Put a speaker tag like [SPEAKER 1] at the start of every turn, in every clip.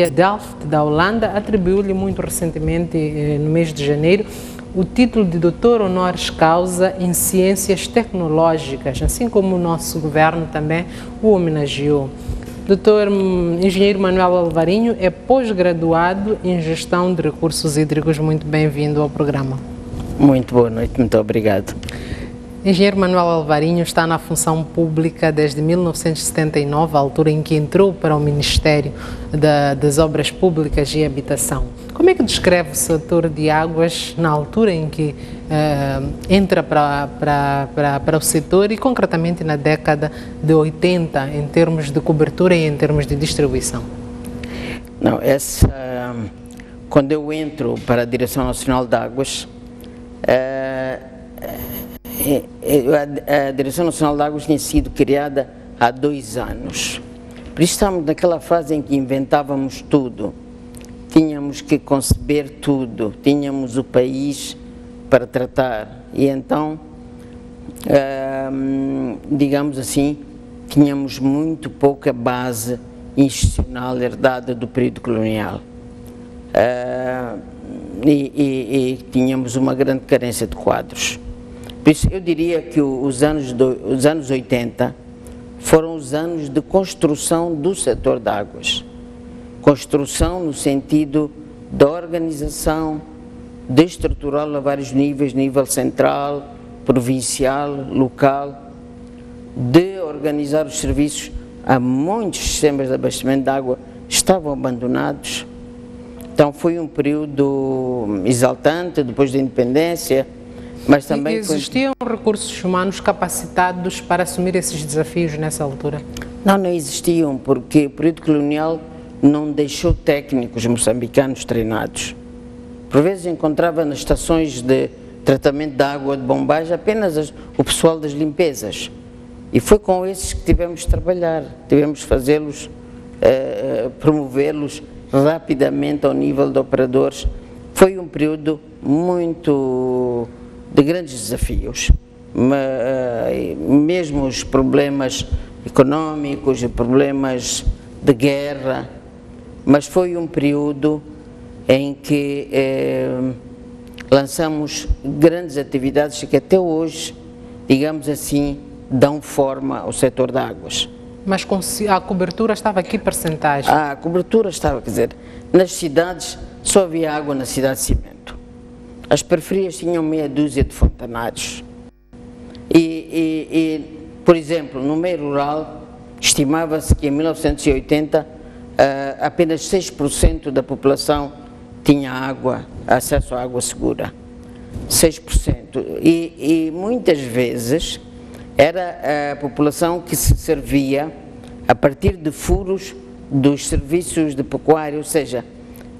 [SPEAKER 1] Delft, da Holanda, atribuiu-lhe muito recentemente, no mês de janeiro, o título de doutor honoris causa em ciências tecnológicas, assim como o nosso governo também o homenageou. Doutor Engenheiro Manuel Alvarinho é pós-graduado em gestão de recursos hídricos. Muito bem-vindo ao programa.
[SPEAKER 2] Muito boa noite, muito obrigado.
[SPEAKER 1] Engenheiro Manuel Alvarinho está na função pública desde 1979, a altura em que entrou para o Ministério das Obras Públicas e Habitação. Como é que descreve o setor de águas na altura em que entra para o setor e concretamente na década de 80, em termos de cobertura e em termos de distribuição?
[SPEAKER 2] Não, quando eu entro para a Direção Nacional de Águas, a Direção Nacional de Águas tinha sido criada há 2 anos. Por isso estamos naquela fase em que inventávamos tudo. Tínhamos que conceber tudo, tínhamos o país para tratar. E então, digamos assim, tínhamos muito pouca base institucional herdada do período colonial. E tínhamos uma grande carência de quadros. Por isso, eu diria que os anos 80 foram os anos de construção do setor de águas. Construção no sentido da organização, de estruturá-lo a vários níveis, nível central, provincial, local, de organizar os serviços. Há muitos sistemas de abastecimento de água estavam abandonados. Então foi um período exaltante, depois da independência. Mas também
[SPEAKER 1] existiam recursos humanos capacitados para assumir esses desafios nessa altura?
[SPEAKER 2] Não existiam, porque o período colonial não deixou técnicos moçambicanos treinados. Por vezes encontrava nas estações de tratamento de água de bombagem apenas o pessoal das limpezas. E foi com esses que tivemos de trabalhar, tivemos de fazê-los, promovê-los rapidamente ao nível de operadores. Foi um período muito de grandes desafios, mesmo os problemas económicos e problemas de guerra, mas foi um período em que lançamos grandes atividades que até hoje, digamos assim, dão forma ao setor de águas.
[SPEAKER 1] Mas a cobertura estava aqui percentagem?
[SPEAKER 2] A cobertura estava, quer dizer, nas cidades só havia água na cidade de Cimento. As periferias tinham meia dúzia de fontanários por exemplo, no meio rural, estimava-se que em 1980 apenas 6% da população tinha acesso à água segura. 6%. E muitas vezes era a população que se servia a partir de furos dos serviços de pecuária, ou seja,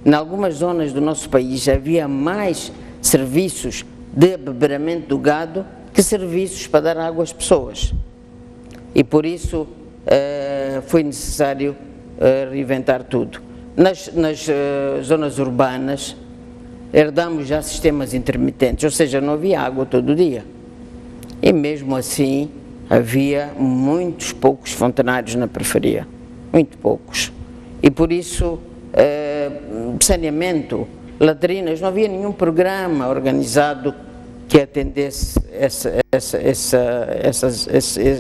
[SPEAKER 2] em algumas zonas do nosso país havia mais serviços de abeberamento do gado que serviços para dar água às pessoas. E por isso foi necessário reinventar tudo. Nas zonas urbanas herdamos já sistemas intermitentes, ou seja, não havia água todo dia. E mesmo assim havia poucos fontanários na periferia, muito poucos. E por isso saneamento, latrinas, não havia nenhum programa organizado que atendesse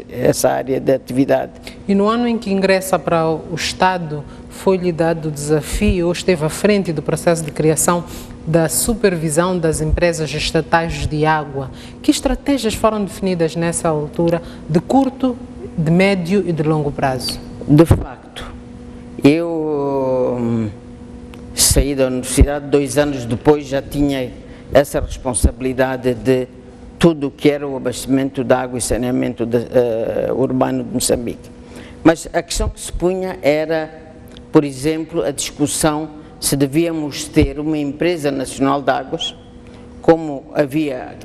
[SPEAKER 2] essa área de atividade.
[SPEAKER 1] E no ano em que ingressa para o Estado, foi-lhe dado o desafio, ou esteve à frente do processo de criação da supervisão das empresas estatais de água. Que estratégias foram definidas nessa altura, de curto, de médio e de longo prazo?
[SPEAKER 2] De facto, eu saí da universidade, 2 anos depois já tinha essa responsabilidade de tudo o que era o abastecimento de água e saneamento urbano de Moçambique. Mas a questão que se punha era, por exemplo, a discussão se devíamos ter uma empresa nacional de águas, como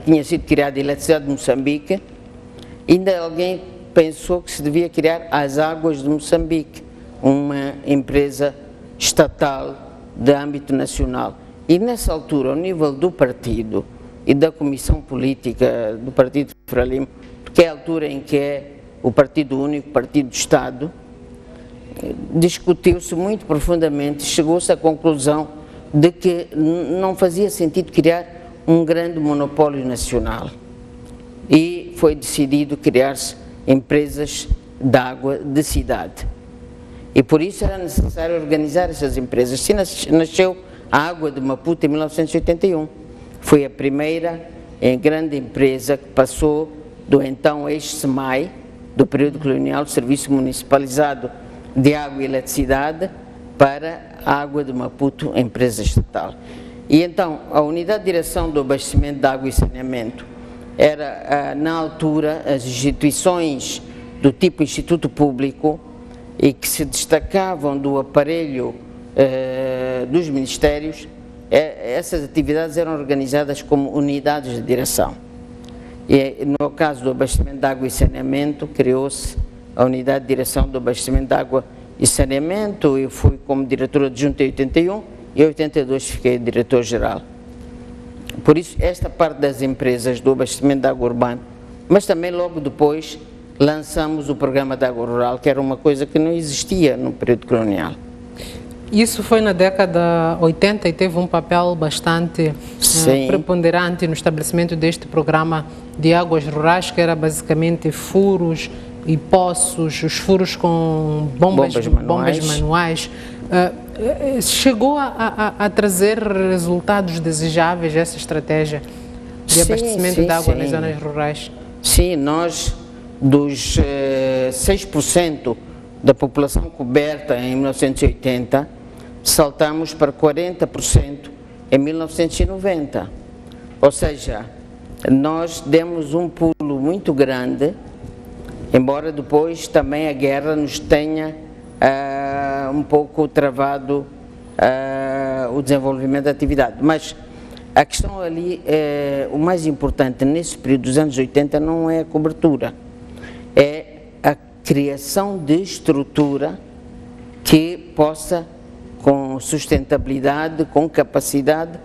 [SPEAKER 2] tinha sido criada a Eletricidade de Moçambique. Ainda alguém pensou que se devia criar as Águas de Moçambique, uma empresa estatal de âmbito nacional. E nessa altura, ao nível do partido e da comissão política do Partido Frelimo, que é a altura em que é o partido único, partido do Estado, discutiu-se muito profundamente, chegou-se à conclusão de que não fazia sentido criar um grande monopólio nacional e foi decidido criar-se empresas de água de cidade. E por isso era necessário organizar essas empresas. Assim nasceu a Água de Maputo em 1981. Foi a primeira grande empresa que passou do então ex-SEMAI, do período colonial, Serviço Municipalizado de Água e Eletricidade, para a Água de Maputo, empresa estatal. E então, a Unidade de Direção do Abastecimento de Água e Saneamento era, na altura, as instituições do tipo Instituto Público e que se destacavam do aparelho dos ministérios. Essas atividades eram organizadas como unidades de direção. E no caso do abastecimento de água e saneamento, criou-se a Unidade de Direção do Abastecimento de Água e Saneamento. Eu fui como diretor adjunto em 81 e em 82 fiquei diretor-geral. Por isso, esta parte das empresas do abastecimento de água urbana, mas também logo depois lançamos o programa de água rural, que era uma coisa que não existia no período colonial.
[SPEAKER 1] Isso foi na década 80 e teve um papel bastante preponderante no estabelecimento deste programa de águas rurais, que era basicamente furos e poços, os furos com bombas manuais. Chegou a trazer resultados desejáveis essa estratégia de abastecimento de água nas zonas rurais? Sim,
[SPEAKER 2] nós dos 6% da população coberta em 1980, saltamos para 40% em 1990. Ou seja, nós demos um pulo muito grande, embora depois também a guerra nos tenha um pouco travado o desenvolvimento da atividade. Mas a questão ali, o mais importante nesse período dos anos 80 não é a cobertura, é a criação de estrutura que possa, com sustentabilidade, com capacidade,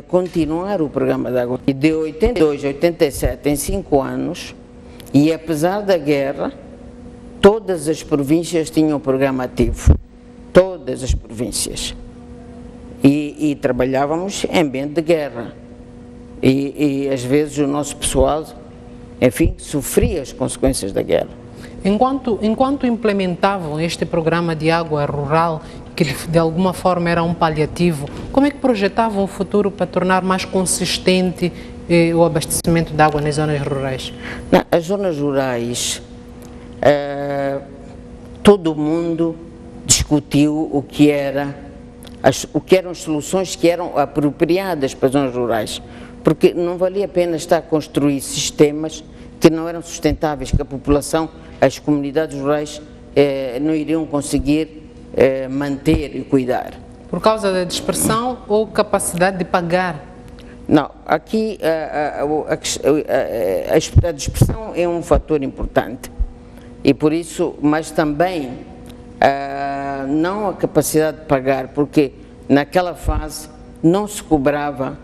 [SPEAKER 2] continuar o programa de água. E de 82 a 87, em 5 anos, e apesar da guerra, todas as províncias tinham um programa ativo, todas as províncias. E trabalhávamos em ambiente de guerra. E às vezes o nosso pessoal, enfim, sofria as consequências da guerra.
[SPEAKER 1] Enquanto implementavam este programa de água rural, que de alguma forma era um paliativo, como é que projetavam o futuro para tornar mais consistente o abastecimento de água nas zonas rurais?
[SPEAKER 2] As zonas rurais, todo mundo discutiu o que eram as soluções que eram apropriadas para as zonas rurais, porque não valia a pena estar a construir sistemas que não eram sustentáveis, que a população, as comunidades rurais não iriam conseguir manter e cuidar.
[SPEAKER 1] Por causa da dispersão ou capacidade de pagar?
[SPEAKER 2] Não, aqui a dispersão é um fator importante e por isso, mas também não a capacidade de pagar, porque naquela fase não se cobrava,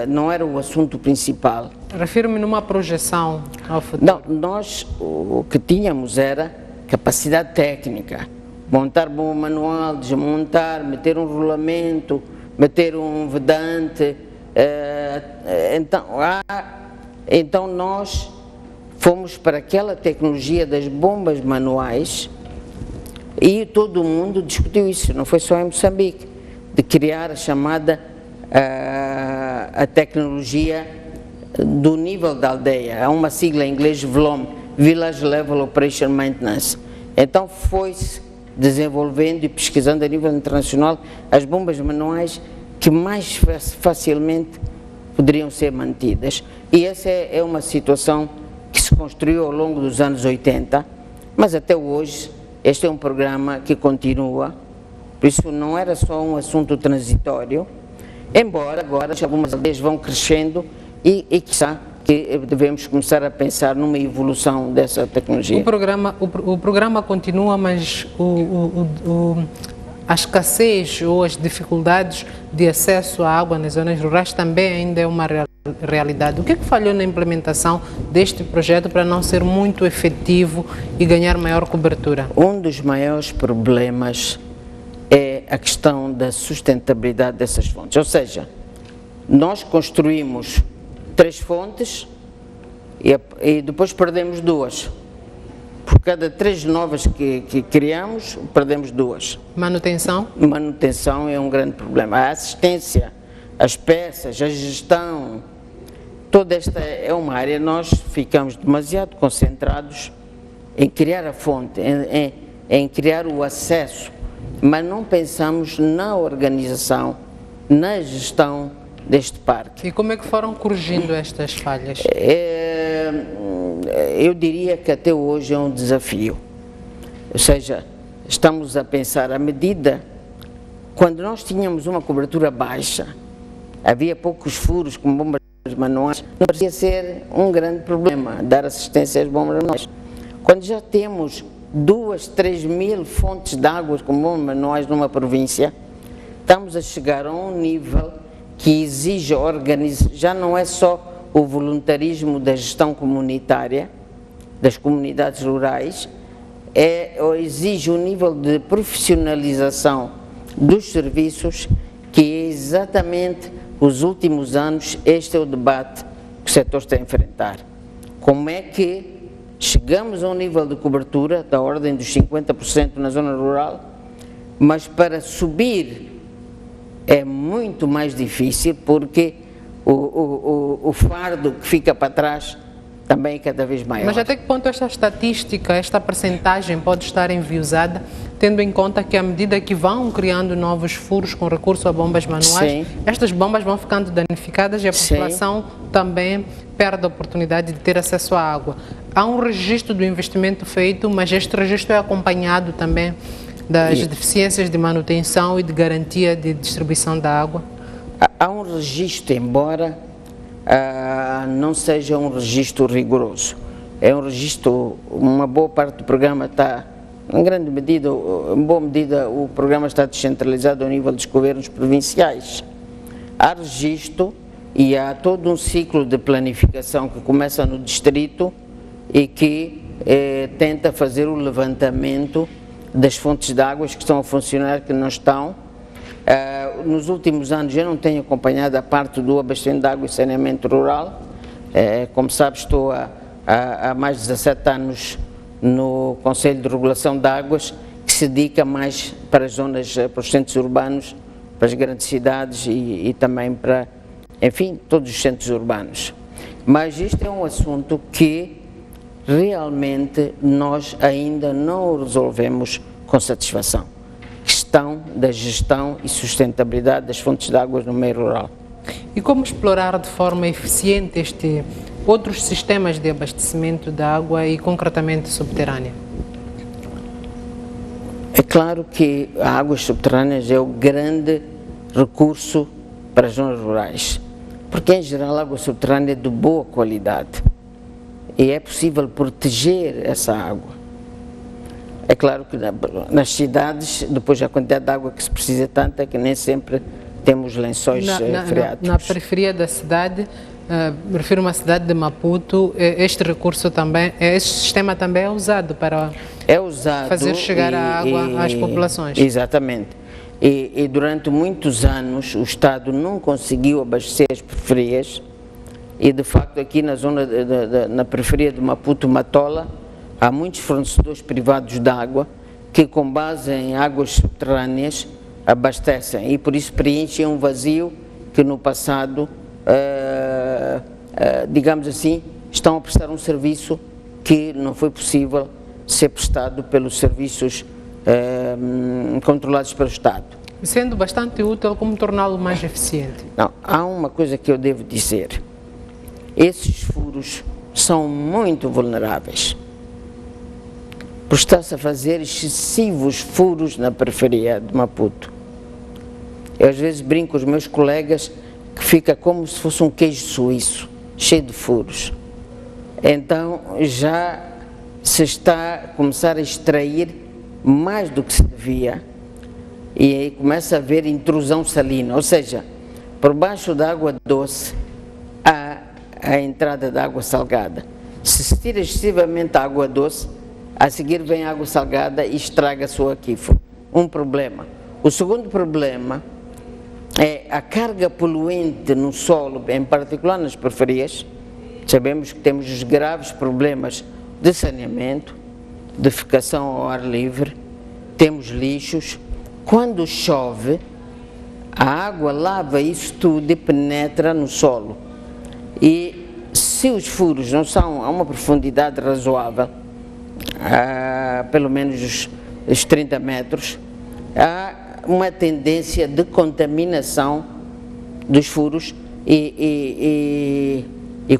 [SPEAKER 2] não era o assunto principal.
[SPEAKER 1] Refiro-me numa projeção ao futuro.
[SPEAKER 2] Não, nós o que tínhamos era capacidade técnica, montar bomba manual, desmontar, meter um rolamento, meter um vedante. Então nós fomos para aquela tecnologia das bombas manuais e todo mundo discutiu isso, não foi só em Moçambique, de criar a chamada a tecnologia do nível da aldeia. Há uma sigla em inglês, VLOM, Village Level Operation Maintenance. Então foi-se desenvolvendo e pesquisando a nível internacional as bombas manuais que mais facilmente poderiam ser mantidas. E essa é uma situação que se construiu ao longo dos anos 80, mas até hoje este é um programa que continua, por isso não era só um assunto transitório, embora agora algumas aldeias vão crescendo e quizá que devemos começar a pensar numa evolução dessa tecnologia.
[SPEAKER 1] O programa continua, mas a escassez ou as dificuldades de acesso à água nas zonas rurais também ainda é uma realidade. realidade. O que é que falhou na implementação deste projeto para não ser muito efetivo e ganhar maior cobertura?
[SPEAKER 2] Um dos maiores problemas é a questão da sustentabilidade dessas fontes. Ou seja, nós construímos 3 fontes e depois perdemos 2. Por cada 3 novas que criamos, perdemos 2.
[SPEAKER 1] Manutenção?
[SPEAKER 2] Manutenção é um grande problema. A assistência, as peças, a gestão, toda esta é uma área, nós ficamos demasiado concentrados em criar a fonte, em criar o acesso, mas não pensamos na organização, na gestão deste parque.
[SPEAKER 1] E como é que foram corrigindo estas falhas?
[SPEAKER 2] Eu diria que até hoje é um desafio. Ou seja, estamos a pensar à medida, quando nós tínhamos uma cobertura baixa, havia poucos furos com bombas manuais, não parecia ser um grande problema dar assistência às bombas manuais. Quando já temos 2, 3 mil fontes de água com bombas manuais numa província, estamos a chegar a um nível que exige já não é só o voluntarismo da gestão comunitária, das comunidades rurais, exige um nível de profissionalização dos serviços que é exatamente os últimos anos, este é o debate que o setor está a enfrentar. Como é que chegamos a um nível de cobertura da ordem dos 50% na zona rural, mas para subir é muito mais difícil porque o fardo que fica para trás também é cada vez maior.
[SPEAKER 1] Mas até que ponto esta estatística, esta percentagem pode estar enviosada, tendo em conta que à medida que vão criando novos furos com recurso a bombas manuais,
[SPEAKER 2] Sim.
[SPEAKER 1] estas bombas vão ficando danificadas e a
[SPEAKER 2] Sim.
[SPEAKER 1] população também perde a oportunidade de ter acesso à água. Há um registro do investimento feito, mas este registro é acompanhado também das deficiências de manutenção e de garantia de distribuição da água?
[SPEAKER 2] Há um registro, embora não seja um registro rigoroso. É um registro, uma boa parte do programa está, em boa medida, o programa está descentralizado ao nível dos governos provinciais. Há registro e há todo um ciclo de planificação que começa no distrito e que tenta fazer o levantamento das fontes de águas que estão a funcionar, que não estão. Nos últimos anos eu não tenho acompanhado a parte do abastecimento de água e saneamento rural. Como sabes, estou há mais de 17 anos no Conselho de Regulação de Águas, que se dedica mais para as zonas, para os centros urbanos, para as grandes cidades e também para, enfim, todos os centros urbanos. Mas este é um assunto que realmente nós ainda não o resolvemos com satisfação. Questão da gestão e sustentabilidade das fontes de água no meio rural.
[SPEAKER 1] E como explorar de forma eficiente outros sistemas de abastecimento de água e concretamente subterrânea?
[SPEAKER 2] É claro que as águas subterrâneas é o grande recurso para as zonas rurais, porque em geral a água subterrânea é de boa qualidade e é possível proteger essa água. É claro que nas cidades, depois a quantidade de água que se precisa é tanta que nem sempre temos lençóis freáticos.
[SPEAKER 1] Na periferia da cidade, me refiro a uma cidade de Maputo, este recurso também, este sistema também é usado para fazer chegar a água às populações.
[SPEAKER 2] Exatamente. E durante muitos anos o Estado não conseguiu abastecer as periferias e de facto aqui na zona, na periferia de Maputo-Matola, há muitos fornecedores privados de água que, com base em águas subterrâneas, abastecem e por isso preenchem um vazio que no passado, digamos assim, estão a prestar um serviço que não foi possível ser prestado pelos serviços controlados pelo Estado.
[SPEAKER 1] Sendo bastante útil, como torná-lo mais eficiente?
[SPEAKER 2] Não, há uma coisa que eu devo dizer. Esses furos são muito vulneráveis. Por estar-se a fazer excessivos furos na periferia de Maputo. Eu às vezes brinco com os meus colegas que fica como se fosse um queijo suíço, cheio de furos. Então já se está a começar a extrair mais do que se devia e aí começa a haver intrusão salina, ou seja, por baixo da água doce a entrada da água salgada. Se se tira excessivamente a água doce, a seguir vem a água salgada e estraga-se o aquífero. Um problema. O segundo problema é a carga poluente no solo, em particular nas periferias. Sabemos que temos os graves problemas de saneamento, defecação ao ar livre, temos lixos. Quando chove, a água lava isso tudo e penetra no solo. E se os furos não são a uma profundidade razoável, pelo menos os 30 metros, há uma tendência de contaminação dos furos e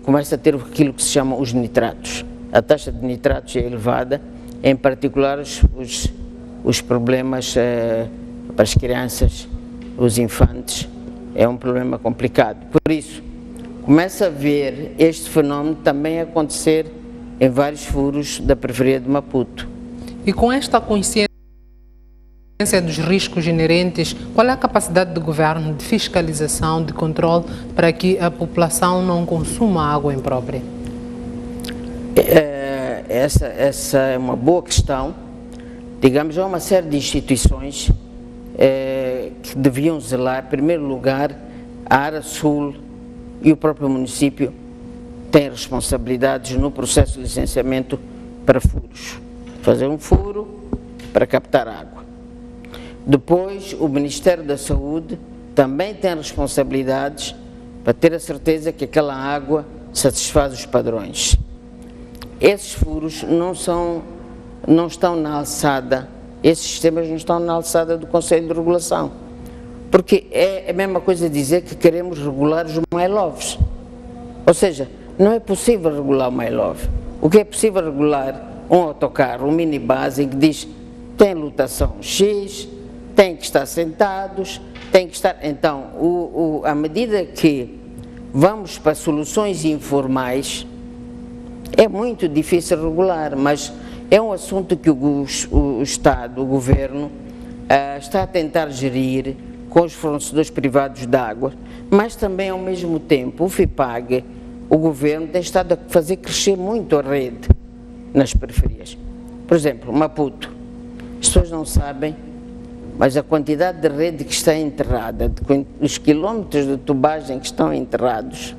[SPEAKER 2] começa a ter aquilo que se chama os nitratos. A taxa de nitratos é elevada, em particular os problemas para as crianças, os infantes, é um problema complicado. Por isso, começa a ver este fenómeno também acontecer em vários furos da periferia de Maputo.
[SPEAKER 1] E com esta consciência dos riscos inerentes, qual é a capacidade do governo de fiscalização, de controle, para que a população não consuma água imprópria?
[SPEAKER 2] Essa é uma boa questão. Digamos, há uma série de instituições que deviam zelar. Em primeiro lugar, a área sul e o próprio município têm responsabilidades no processo de licenciamento para furos. Fazer um furo para captar água. Depois, o Ministério da Saúde também tem responsabilidades para ter a certeza que aquela água satisfaz os padrões. Esses furos não estão na alçada, esses sistemas não estão na alçada do Conselho de Regulação. Porque é a mesma coisa dizer que queremos regular os my-loves. Ou seja, não é possível regular o my-love. O que é possível regular? Um autocarro, um minibus em que diz tem lotação X, tem que estar sentados, tem que estar... Então, à medida que vamos para soluções informais, é muito difícil regular, mas é um assunto que o Estado, o Governo, está a tentar gerir com os fornecedores privados de água, mas também, ao mesmo tempo, o FIPAG, o Governo, tem estado a fazer crescer muito a rede nas periferias. Por exemplo, Maputo, as pessoas não sabem, mas a quantidade de rede que está enterrada, os quilómetros de tubagem que estão enterrados,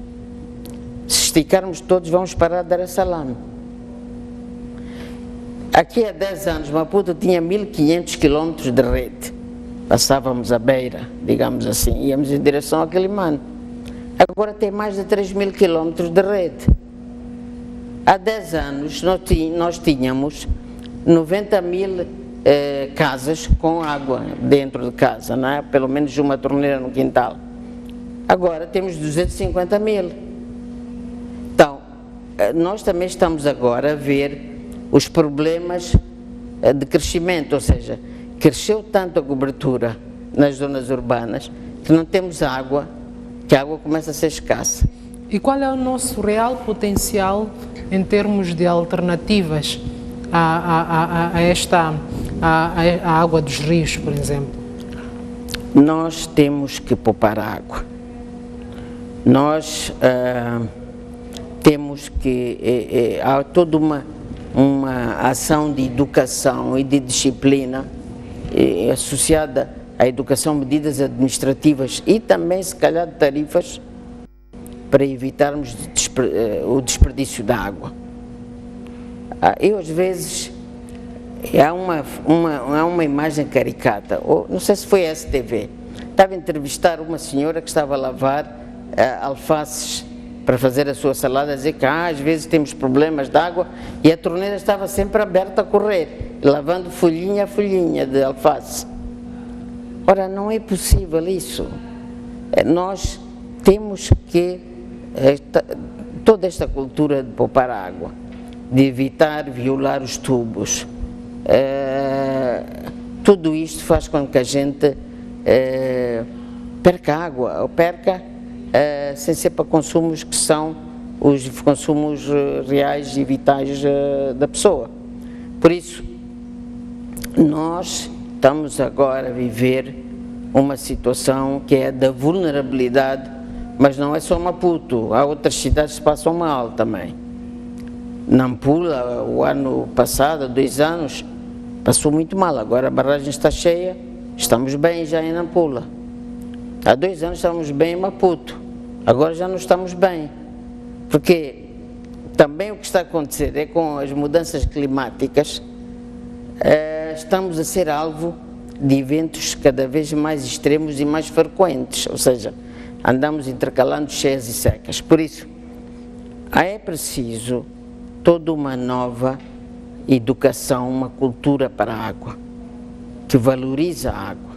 [SPEAKER 2] se esticarmos todos, vamos parar de Dar es Salaam. Aqui há 10 anos, Maputo tinha 1500 quilómetros de rede. Passávamos a beira, digamos assim, íamos em direção a Quelimane. Agora tem mais de 3000 quilómetros de rede. Há 10 anos nós tínhamos 90 mil casas com água dentro de casa, não é? Pelo menos uma torneira no quintal. Agora temos 250 mil. Então, nós também estamos agora a ver os problemas de crescimento, ou seja, cresceu tanto a cobertura nas zonas urbanas que não temos água, que a água começa a ser escassa.
[SPEAKER 1] E qual é o nosso real potencial em termos de alternativas à água dos rios, por exemplo?
[SPEAKER 2] Nós temos que poupar água. Nós temos que... há toda uma ação de educação e de disciplina associada à educação, medidas administrativas e também, se calhar, de tarifas para evitarmos o desperdício da água. Eu, às vezes, há uma imagem caricata, ou não sei se foi a STV, estava a entrevistar uma senhora que estava a lavar alfaces para fazer a sua salada, a dizer que às vezes temos problemas de água e a torneira estava sempre aberta a correr, lavando folhinha a folhinha de alface. Ora, não é possível isso. Nós temos que, toda esta cultura de poupar água, de evitar violar os tubos, tudo isto faz com que a gente perca água, ou perca sem ser para consumos que são os consumos reais e vitais da pessoa. Por isso, nós estamos agora a viver uma situação que é da vulnerabilidade Mas não é só Maputo, há outras cidades que passam mal também. Nampula, o ano passado, 2 anos, passou muito mal. Agora a barragem está cheia, estamos bem já em Nampula. Há 2 anos estávamos bem em Maputo, agora já não estamos bem. Porque também o que está a acontecer é com as mudanças climáticas, estamos a ser alvo de eventos cada vez mais extremos e mais frequentes, ou seja, andamos intercalando cheias e secas. Por isso, é preciso toda uma nova educação, uma cultura para a água, que valoriza a água.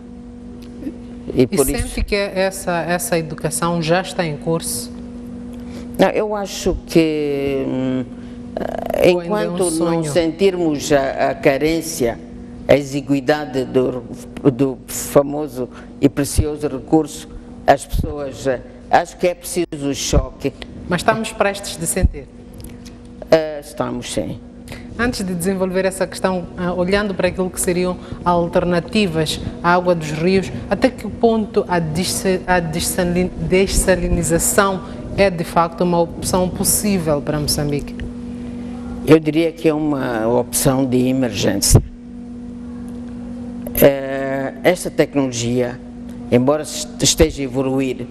[SPEAKER 1] E sente que essa educação já está em curso?
[SPEAKER 2] Não, eu acho que enquanto não sentirmos a carência, a exiguidade do famoso e precioso recurso, as pessoas, acho que é preciso o choque.
[SPEAKER 1] Mas estamos prestes de sentir?
[SPEAKER 2] Estamos, sim.
[SPEAKER 1] Antes de desenvolver essa questão, olhando para aquilo que seriam alternativas à água dos rios, até que ponto a dessalinização é de facto uma opção possível para Moçambique?
[SPEAKER 2] Eu diria que é uma opção de emergência. Esta tecnologia, embora esteja a evoluir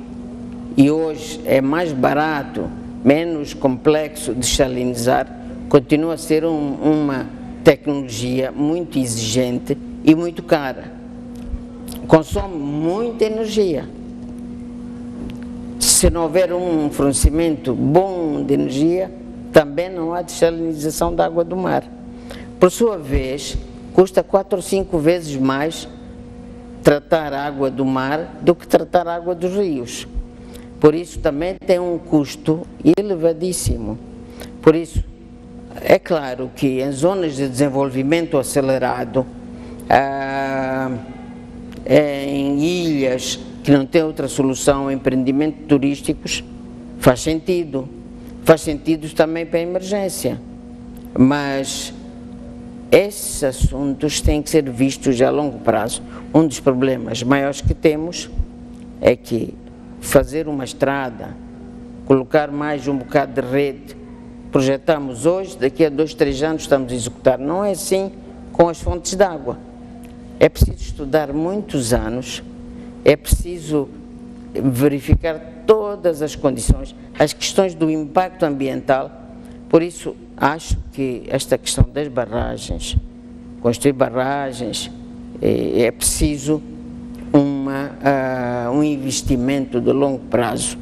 [SPEAKER 2] e hoje é mais barato, menos complexo de desalinizar, continua a ser uma tecnologia muito exigente e muito cara. Consome muita energia. Se não houver um fornecimento bom de energia, também não há desalinização da água do mar. Por sua vez, custa 4 ou 5 vezes mais tratar a água do mar do que tratar a água dos rios. Por isso também tem um custo elevadíssimo. Por isso, é claro que em zonas de desenvolvimento acelerado, em ilhas que não têm outra solução, empreendimentos turísticos, faz sentido. Faz sentido também para a emergência. Mas esses assuntos têm que ser vistos a longo prazo. Um dos problemas maiores que temos é que fazer uma estrada, colocar mais um bocado de rede, projetamos hoje, daqui a 2, 3 anos estamos a executar. Não é assim com as fontes de água. É preciso estudar muitos anos, é preciso verificar todas as condições, as questões do impacto ambiental. Por isso, acho que esta questão das barragens, construir barragens, é preciso um investimento de longo prazo,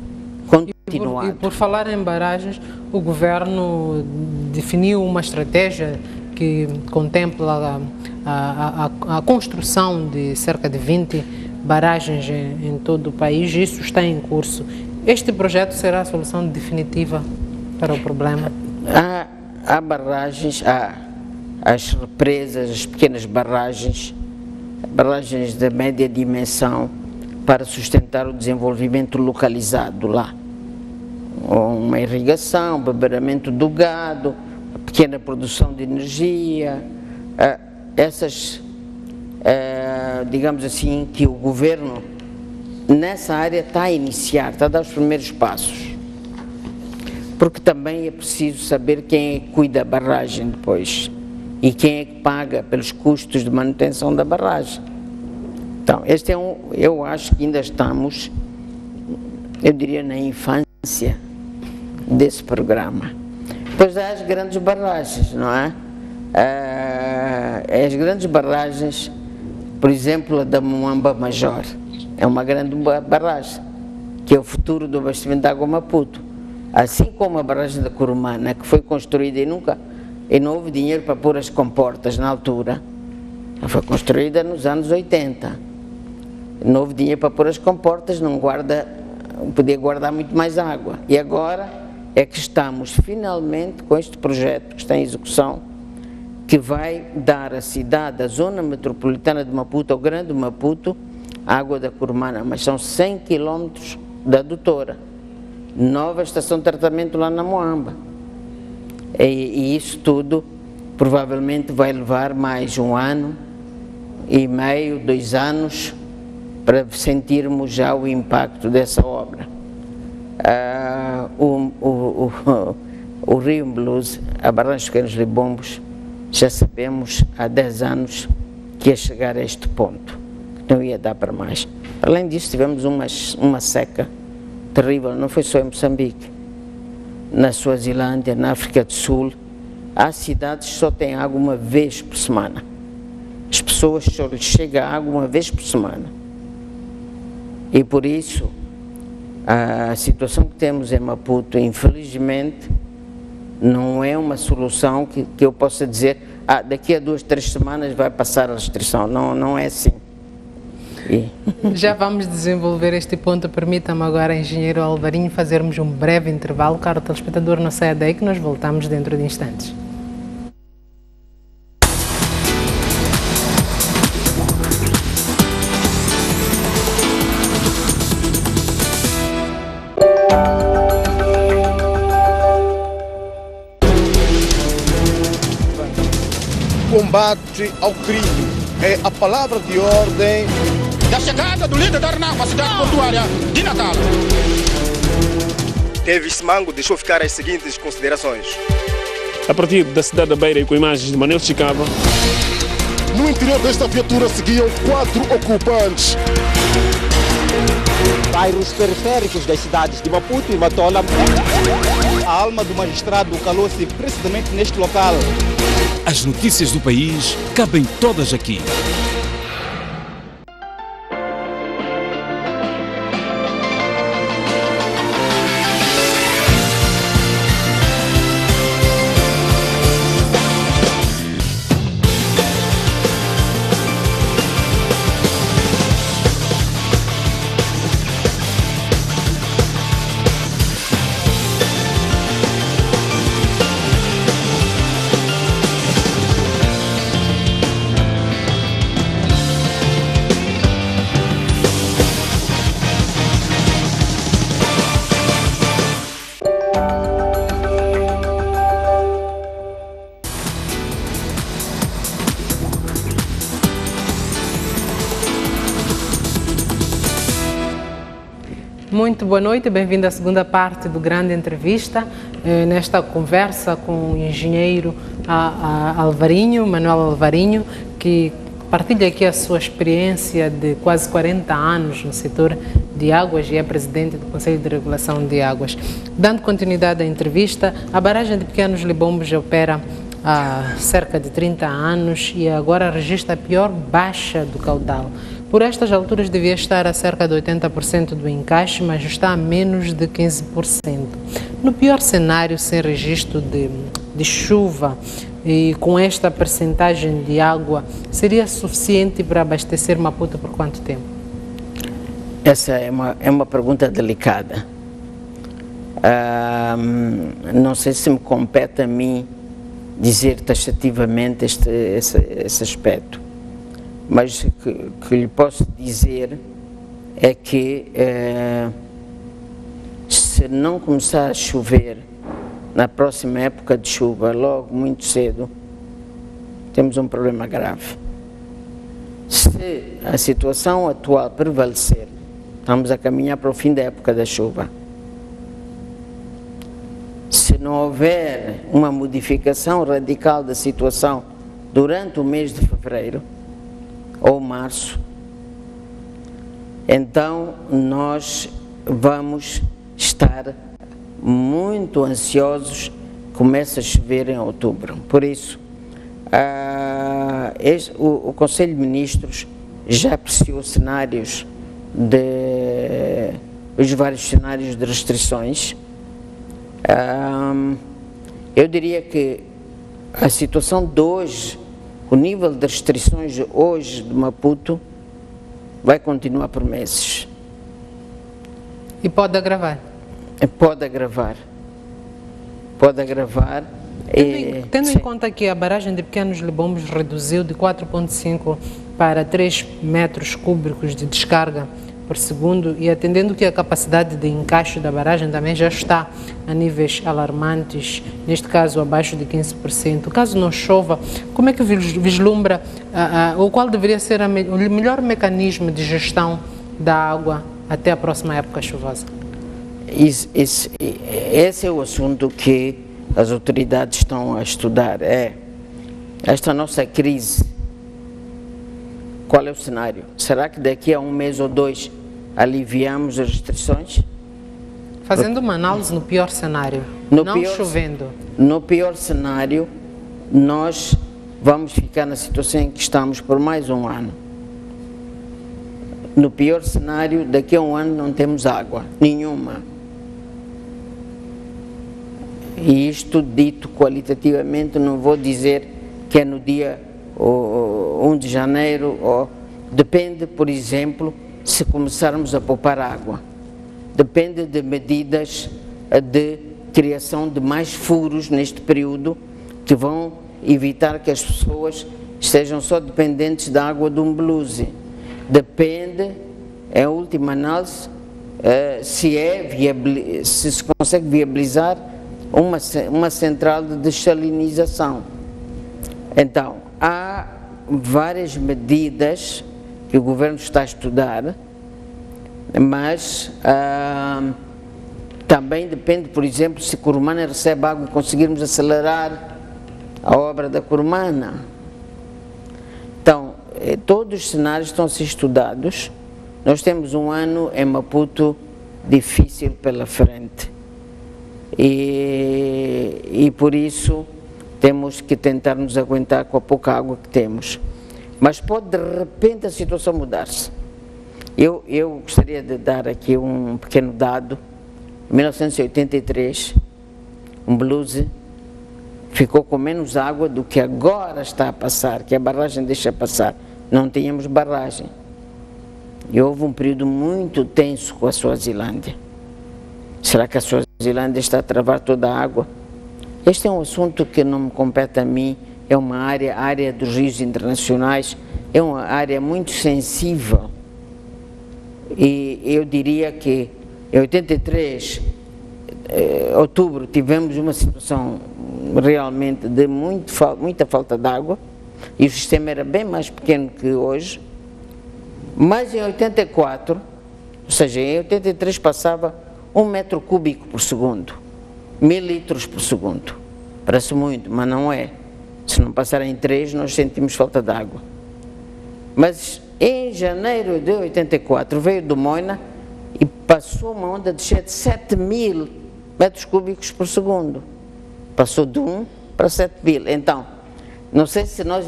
[SPEAKER 2] continuado.
[SPEAKER 1] E por falar em barragens, o governo definiu uma estratégia que contempla a construção de cerca de 20 barragens em todo o país. Isso está em curso. Este projeto será a solução definitiva para o problema?
[SPEAKER 2] Há barragens, há as represas, as pequenas barragens de média dimensão para sustentar o desenvolvimento localizado lá. Uma irrigação, beberamento do gado, a pequena produção de energia, essas, digamos assim, que o governo nessa área está a iniciar, está a dar os primeiros passos. Porque também é preciso saber quem é que cuida da barragem depois e quem é que paga pelos custos de manutenção da barragem. Então, eu acho que ainda estamos, eu diria, na infância desse programa. Depois há as grandes barragens, não é? As grandes barragens, por exemplo, a da Moamba Major, é uma grande barragem, que é o futuro do abastecimento de água Maputo. Assim como a barragem da Curumana, que foi construída e não houve dinheiro para pôr as comportas na altura, ela foi construída nos anos 80. Não houve dinheiro para pôr as comportas, não podia guardar muito mais água. E agora é que estamos finalmente com este projeto que está em execução, que vai dar à cidade, à zona metropolitana de Maputo, ao Grande Maputo, a água da Curumana, mas são 100 quilómetros da adutora. Nova estação de tratamento lá na Moamba. E isso tudo provavelmente vai levar mais 1 ano e meio, 2 anos, para sentirmos já o impacto dessa obra. O Rio Blues, a barragem dos Pequenos Libombos, já sabemos há 10 anos que ia chegar a este ponto, que não ia dar para mais. Além disso, tivemos uma seca terrível, não foi só em Moçambique. Na Suazilândia, na África do Sul, há cidades que só têm água uma vez por semana. As pessoas só lhes chega água uma vez por semana. E por isso, a situação que temos em Maputo, infelizmente, não é uma solução que eu possa dizer, daqui a 2, 3 semanas vai passar a restrição. Não é assim.
[SPEAKER 1] Já vamos desenvolver este ponto. Permita-me agora, engenheiro Alvarinho, fazermos um breve intervalo. Caro telespectador, não saia daí que nós voltamos dentro de instantes.
[SPEAKER 3] Combate ao crime é a palavra de ordem
[SPEAKER 4] da chegada do líder da RENAF à cidade portuária de Natal.
[SPEAKER 3] Davis Simango deixou ficar as seguintes considerações.
[SPEAKER 5] A partir da cidade da Beira e com imagens de Manel Chicava.
[SPEAKER 6] No interior desta viatura seguiam 4 ocupantes.
[SPEAKER 7] Bairros periféricos das cidades de Maputo e Matola. A alma do magistrado calou-se precisamente neste local.
[SPEAKER 8] As notícias do país cabem todas aqui.
[SPEAKER 1] Muito boa noite, bem-vindo à segunda parte do Grande Entrevista. Nesta conversa com o engenheiro Alvarinho, Manuel Alvarinho, que partilha aqui a sua experiência de quase 40 anos no setor de águas e é presidente do Conselho de Regulação de Águas. Dando continuidade à entrevista, a barragem de Pequenos Libombos opera há cerca de 30 anos e agora registra a pior baixa do caudal. Por estas alturas devia estar a cerca de 80% do encaixe, mas está a menos de 15%. No pior cenário, sem registro de chuva e com esta percentagem de água, seria suficiente para abastecer Maputo por quanto tempo?
[SPEAKER 2] Essa é uma pergunta delicada. Não sei se me compete a mim dizer taxativamente esse aspecto. Mas o que lhe posso dizer é que se não começar a chover na próxima época de chuva, logo muito cedo, temos um problema grave. Se a situação atual prevalecer, estamos a caminhar para o fim da época da chuva. Se não houver uma modificação radical da situação durante o mês de fevereiro, ou março, então nós vamos estar muito ansiosos, começa a chover em outubro. Por isso, o Conselho de Ministros já apreciou cenários os vários cenários de restrições. Eu diria que a situação de hoje, o nível de restrições de hoje de Maputo vai continuar por meses.
[SPEAKER 1] E pode agravar?
[SPEAKER 2] Pode agravar. Pode agravar.
[SPEAKER 1] Tendo em conta que a barragem de Pequenos Libombos reduziu de 4,5 para 3 metros cúbicos de descarga por segundo e atendendo que a capacidade de encaixe da barragem também já está a níveis alarmantes, neste caso abaixo de 15%. Caso não chova, como é que vislumbra ou qual deveria ser o melhor mecanismo de gestão da água até a próxima época chuvosa?
[SPEAKER 2] Esse é o assunto que as autoridades estão a estudar. Esta nossa crise, qual é o cenário? Será que daqui a um mês ou dois aliviamos as restrições?
[SPEAKER 1] Fazendo uma análise no pior cenário, chovendo.
[SPEAKER 2] No pior cenário, nós vamos ficar na situação em que estamos por mais um ano. No pior cenário, daqui a um ano não temos água nenhuma. E isto dito qualitativamente, não vou dizer que é no dia 1 de janeiro, depende, por exemplo, se começarmos a poupar água. Depende de medidas de criação de mais furos neste período, que vão evitar que as pessoas sejam só dependentes da água de um blues. Depende, em última análise, se se consegue viabilizar uma central de dessalinização. Então, há várias medidas que o governo está a estudar, mas também depende, por exemplo, se Curumana recebe água e conseguirmos acelerar a obra da Curumana. Então, todos os cenários estão a ser estudados. Nós temos um ano em Maputo difícil pela frente e por isso temos que tentar nos aguentar com a pouca água que temos. Mas pode de repente a situação mudar-se. Eu gostaria de dar aqui um pequeno dado. Em 1983, um blues ficou com menos água do que agora está a passar, que a barragem deixa passar. Não tínhamos barragem. E houve um período muito tenso com a Suazilândia. Será que a Suazilândia está a travar toda a água? Este é um assunto que não me compete a mim, é uma área, a área dos rios internacionais, é uma área muito sensível. E eu diria que em 83, outubro, tivemos uma situação realmente de muita falta de água, e o sistema era bem mais pequeno que hoje, mas em 84, ou seja, em 83 passava 1 metro cúbico por segundo, 1000 litros por segundo. Parece muito, mas não é. Se não passar em 3, nós sentimos falta de água. Mas em janeiro de 84 veio do Moina e passou uma onda de cheia de 7000 metros cúbicos por segundo. Passou de 1 para 7000. Então, não sei se nós,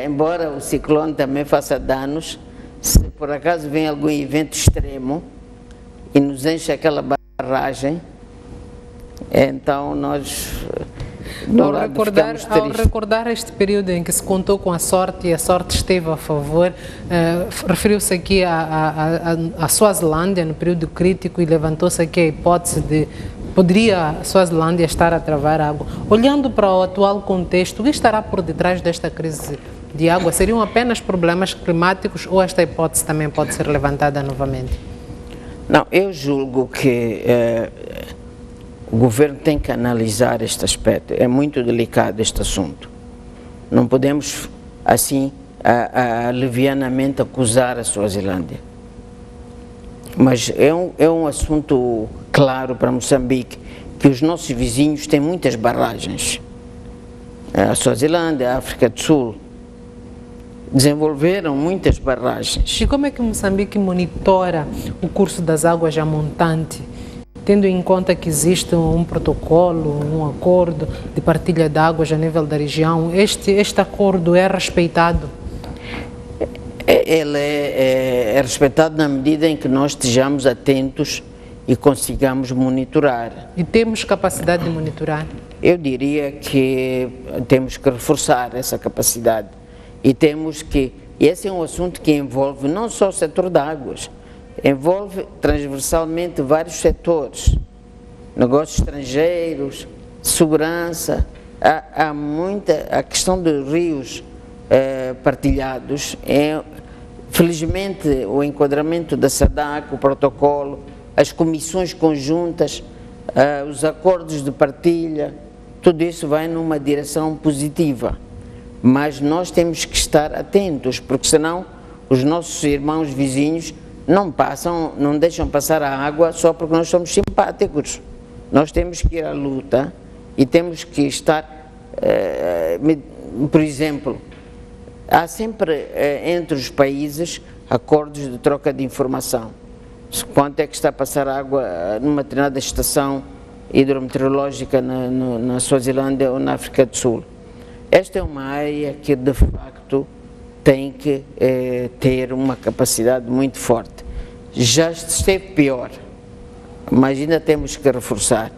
[SPEAKER 2] embora o ciclone também faça danos, se por acaso vem algum evento extremo e nos enche aquela barragem, então nós...
[SPEAKER 1] Ao recordar este período em que se contou com a sorte e a sorte esteve a favor, referiu-se aqui à Suazilândia no período crítico e levantou-se aqui a hipótese de poderia a Suazilândia estar a travar água. Olhando para o atual contexto, o que estará por detrás desta crise de água? Seriam apenas problemas climáticos ou esta hipótese também pode ser levantada novamente?
[SPEAKER 2] Não, eu julgo que o governo tem que analisar este aspecto. É muito delicado este assunto. Não podemos, assim, levianamente acusar a Suazilândia. Mas é um assunto claro para Moçambique, que os nossos vizinhos têm muitas barragens. A Suazilândia, a África do Sul, desenvolveram muitas barragens.
[SPEAKER 1] E como é que Moçambique monitora o curso das águas a montante, tendo em conta que existe um protocolo, um acordo de partilha de águas a nível da região? Este acordo é respeitado?
[SPEAKER 2] Ele é respeitado na medida em que nós estejamos atentos e consigamos monitorar.
[SPEAKER 1] E temos capacidade de monitorar?
[SPEAKER 2] Eu diria que temos que reforçar essa capacidade. E temos que... Esse é um assunto que envolve não só o setor de águas, envolve transversalmente vários setores. Negócios estrangeiros, segurança, a questão de rios partilhados. Felizmente, o enquadramento da SADC, o protocolo, as comissões conjuntas, os acordos de partilha, tudo isso vai numa direção positiva. Mas nós temos que estar atentos, porque senão os nossos irmãos vizinhos não deixam passar a água só porque nós somos simpáticos. Nós temos que ir à luta e temos que estar, por exemplo, há sempre entre os países acordos de troca de informação. Quanto é que está a passar água numa determinada estação hidrometeorológica na Suazilândia ou na África do Sul. Esta é uma área que de facto tem que ter uma capacidade muito forte. Já esteve pior, mas ainda temos que reforçar.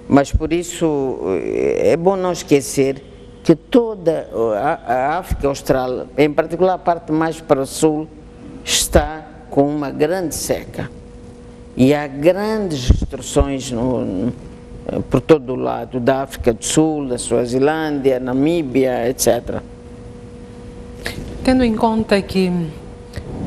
[SPEAKER 2] Mas por isso é bom não esquecer que toda a África Austral, em particular a parte mais para o sul, está com uma grande seca. E há grandes restrições por todo o lado da África do Sul, da Suazilândia, Namíbia, etc.
[SPEAKER 1] Tendo em conta que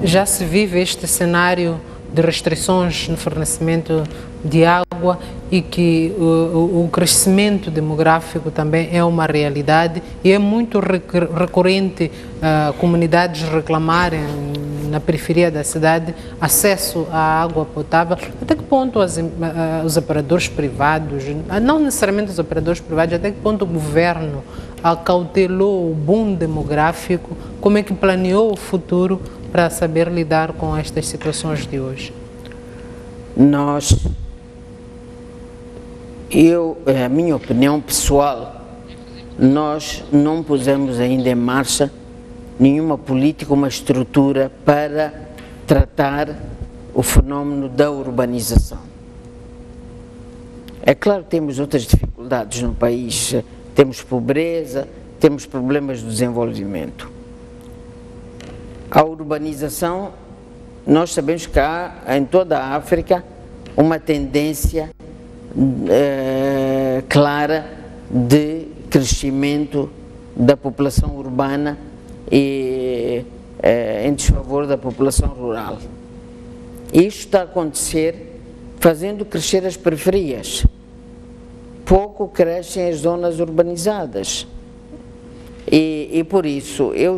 [SPEAKER 1] já se vive este cenário de restrições no fornecimento de água e que o crescimento demográfico também é uma realidade e é muito recorrente comunidades reclamarem na periferia da cidade acesso à água potável. Até que ponto os operadores privados, não necessariamente os operadores privados, até que ponto o governo acautelou o boom demográfico, como é que planeou o futuro para saber lidar com estas situações de hoje?
[SPEAKER 2] A minha opinião pessoal, nós não pusemos ainda em marcha nenhuma política, uma estrutura para tratar o fenómeno da urbanização. É claro que temos outras dificuldades no país, temos pobreza, temos problemas de desenvolvimento. A urbanização, nós sabemos que há em toda a África uma tendência clara de crescimento da população urbana e em desfavor da população rural. Isto está a acontecer fazendo crescer as periferias. Pouco crescem as zonas urbanizadas. E por isso, eu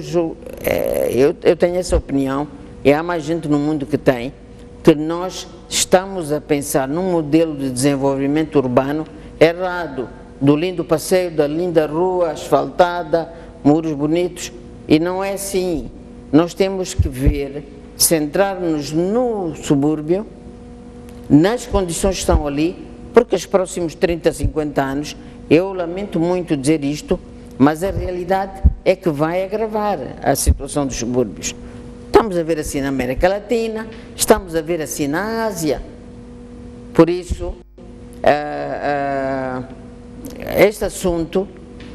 [SPEAKER 2] tenho essa opinião, e há mais gente no mundo que tem, que nós estamos a pensar num modelo de desenvolvimento urbano errado, do lindo passeio, da linda rua asfaltada, muros bonitos, e não é assim. Nós temos que centrar-nos no subúrbio, nas condições que estão ali, porque os próximos 30, 50 anos, eu lamento muito dizer isto, mas a realidade é que vai agravar a situação dos subúrbios. Estamos a ver assim na América Latina, estamos a ver assim na Ásia. Por isso, este assunto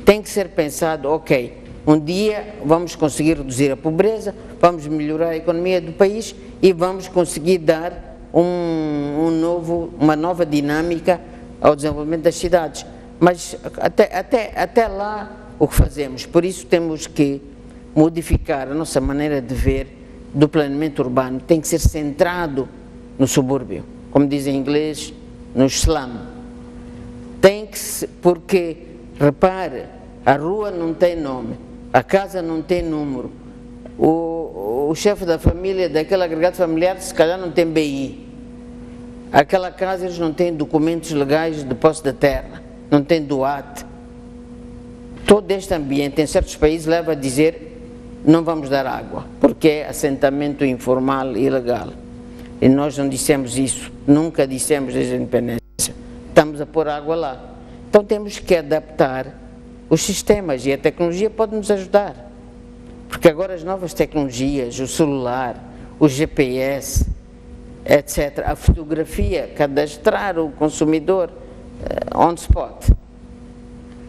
[SPEAKER 2] tem que ser pensado, ok, um dia vamos conseguir reduzir a pobreza, vamos melhorar a economia do país e vamos conseguir dar uma nova dinâmica ao desenvolvimento das cidades. Mas até lá o que fazemos? Por isso temos que modificar a nossa maneira de ver do planeamento urbano, tem que ser centrado no subúrbio, como diz em inglês, no slum. Porque, repare, a rua não tem nome, a casa não tem número, o chefe da família, daquele agregado familiar, se calhar não tem BI. Aquela casa eles não têm documentos legais de posse da terra, não tem DOAT. Todo este ambiente, em certos países, leva a dizer não vamos dar água, porque é assentamento informal e ilegal. E nós não dissemos isso, nunca dissemos desde a independência. Estamos a pôr água lá. Então temos que adaptar os sistemas e a tecnologia pode nos ajudar. Porque agora as novas tecnologias, o celular, o GPS, etc., a fotografia, cadastrar o consumidor on spot.